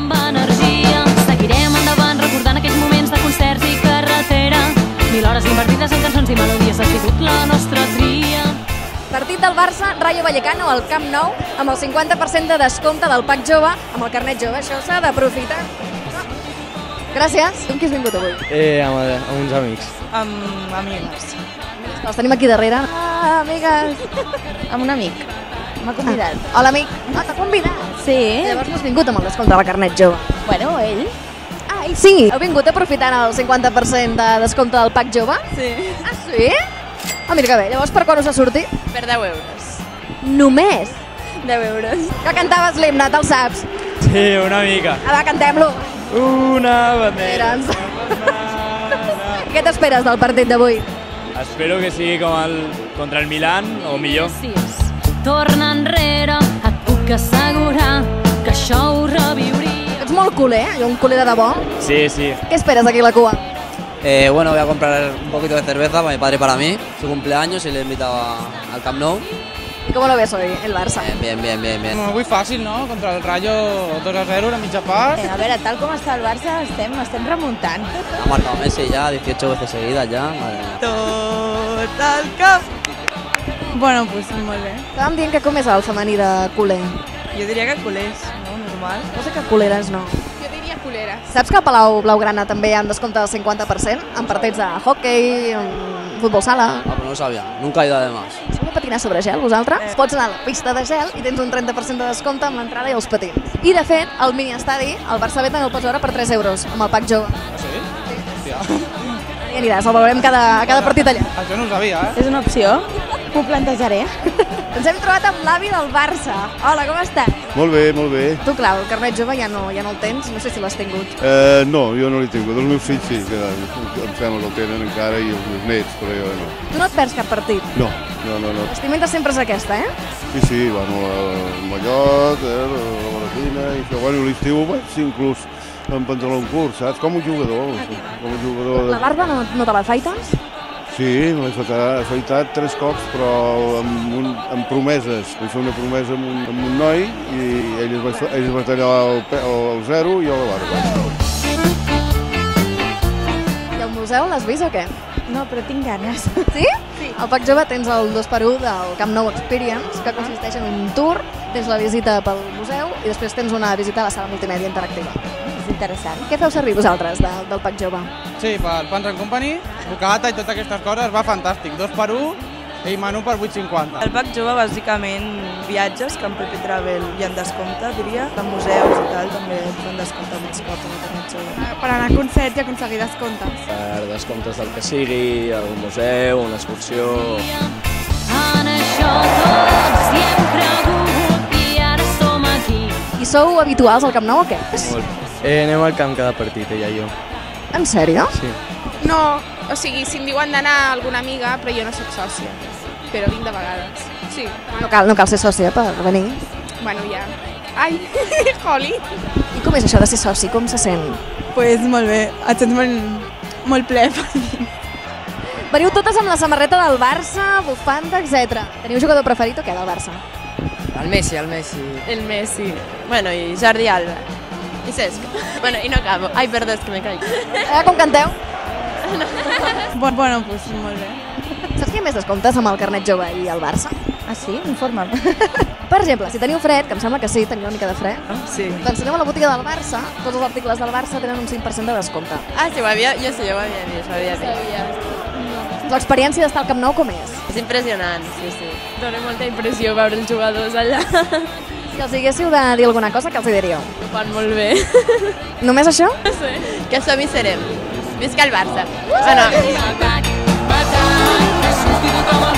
amb energia. Seguirem endavant recordant aquells moments de concerts i carretera. 1000 hores invertides en cançons i melodies ha sigut la nostra tria. Partit del Barça, Rayo Vallecano, al Camp Nou, amb el 50% de descompte del pack jove, amb el carnet jove. Això s'ha d'aprofitar. Gràcies. Com qui has vingut avui? Amb uns amics. Amb amigues. Els tenim aquí darrere. Ah, amigues. Amb un amic. M'ha convidat. Hola, amic. Ah, t'ha convidat? Sí. Llavors no has vingut amb el descompte del carnet jove. Bueno, ell. Ah, ell sí. Heu vingut aprofitant el 50% de descompte del pack jove? Sí. Ah, sí? Ah, mira que bé. Llavors per quan us ha sortit? Per 10 euros. Només? 10 euros. Que cantaves l'himne, te'l saps? Sí, una mica. Ah, va, cantem-lo. Una bandera. Què t'esperes del partit d'avui? Espero que sigui com contra el Milan o millor. Torna enrere, et puc assegurar que això ho reviuria. Ets molt culer, un culer de debò. Sí, sí. Què esperes aquí a la cua? Bueno, voy a comprar un poquito de cerveza para mi padre y para mí, su cumpleaños, y le he invitado al Camp Nou. ¿Y cómo lo ves hoy, el Barça? Bien. Muy fàcil, no? Contra el Rayo 2-0, la mitja part. A veure, tal com està el Barça, estem remuntant. Ha marcado Messi ya 18 veces seguidas ya, madre mía. Tot el camp. Bueno, pues molt bé. Estàvem dient que com és el femení de culer. Jo diria que culers, no? Normal. No sé que culeres no. Jo diria culeres. Saps que a Palau Blaugrana també hi ha un descompte del 50% en partits de hockey, futbol sala? No, pero no sabía, nunca he ido además. Sabeu patinar sobre gel, vosaltres? Pots anar a la pista de gel i tens un 30% de descompte amb l'entrada i els patins. I de fet, al mini-estadi, el Barça B també el pots veure per 3 euros, amb el pack jove. Ah, sí? Hòstia. I aniràs, el veurem a cada partit allà. Això no ho sabia, És una opció? M'ho plantejaré. Ens hem trobat amb l'avi del Barça. Hola, com estàs? Molt bé, molt bé. Tu, clar, el carnet jove ja no el tens, no sé si l'has tingut. No, jo no l'he tingut. Els meus fills sí, que em sembla que el tenen encara, i els meus nets, però jo no. Tu no et perds cap partit? No. L'estimenta sempre és aquesta, eh? Sí, bueno, el mallot, la baratina, i això, bueno, l'estiu vaig inclús amb pantaló curt, saps? Com un jugador. La barba no te l'afaites? Sí, me l'he afaitat 3 cops, però amb promeses. Vaig fer una promesa amb un noi i ell es va tallar el zero i jo la barba. I el museu l'has vist o què? No, però tinc ganes. Sí? Sí. Al Pack Jove tens el 2x1 del Camp Nou Experience, que consisteix en un tour, tens la visita pel museu i després tens una visita a la sala multimèdia interactiva. És interessant. Què feu servir vosaltres del Pack Jove? Sí, pel Pans and Company, bocata i totes aquestes coses, va fantàstic. 2x1 i menú per 8,50. El pack jove, bàsicament, viatges, que en PP Travel hi ha descompte, diria. En museus i tal, també fan descompte molts cops en internet jove. Per anar a concerts i aconseguir descomptes. Per descomptes del que sigui, algun museu, una excursió. En això tots hi hem cregut i ara som aquí. I sou habituals al Camp Nou o què? Anem al camp cada partit, ella i jo. En sèrio? Sí. No, o sigui, si em diuen d'anar a alguna amiga, però jo no soc sòcia. Però vinc de vegades. Sí. No cal ser sòcia per venir. Bueno, ja. Ai, Holly. I com és això de ser soci? Com se sent? Pues molt bé, et sents molt ple. Veniu totes amb la samarreta del Barça, bufanda, etc. Teniu jugador preferit o què del Barça? El Messi. El Messi. Bueno, i Jordi Alba. I Cesc. Bueno, i no acabo. Ai, perdó, és que me caic. Com canteu? Bueno, pues molt bé. Saps que hi ha més descomptes amb el carnet jove i el Barça? Ah, sí? Informa'm. Per exemple, si teniu fred, que em sembla que sí, teniu una mica de fred, Sí. doncs aneu a la botiga del Barça, tots els articles del Barça tenen un 5% de descompte. Ah, sí, jo ho havia vist, L'experiència d'estar al Camp Nou com és? És impressionant, sí. Dóna molta impressió veure els jugadors allà. Si els diguéssiu de dir alguna cosa, què els hi diríeu? Ho fan molt bé. Només això? Sí. Que som i serem. Visca el Barça. Bueno. Atac, atac, que substitut com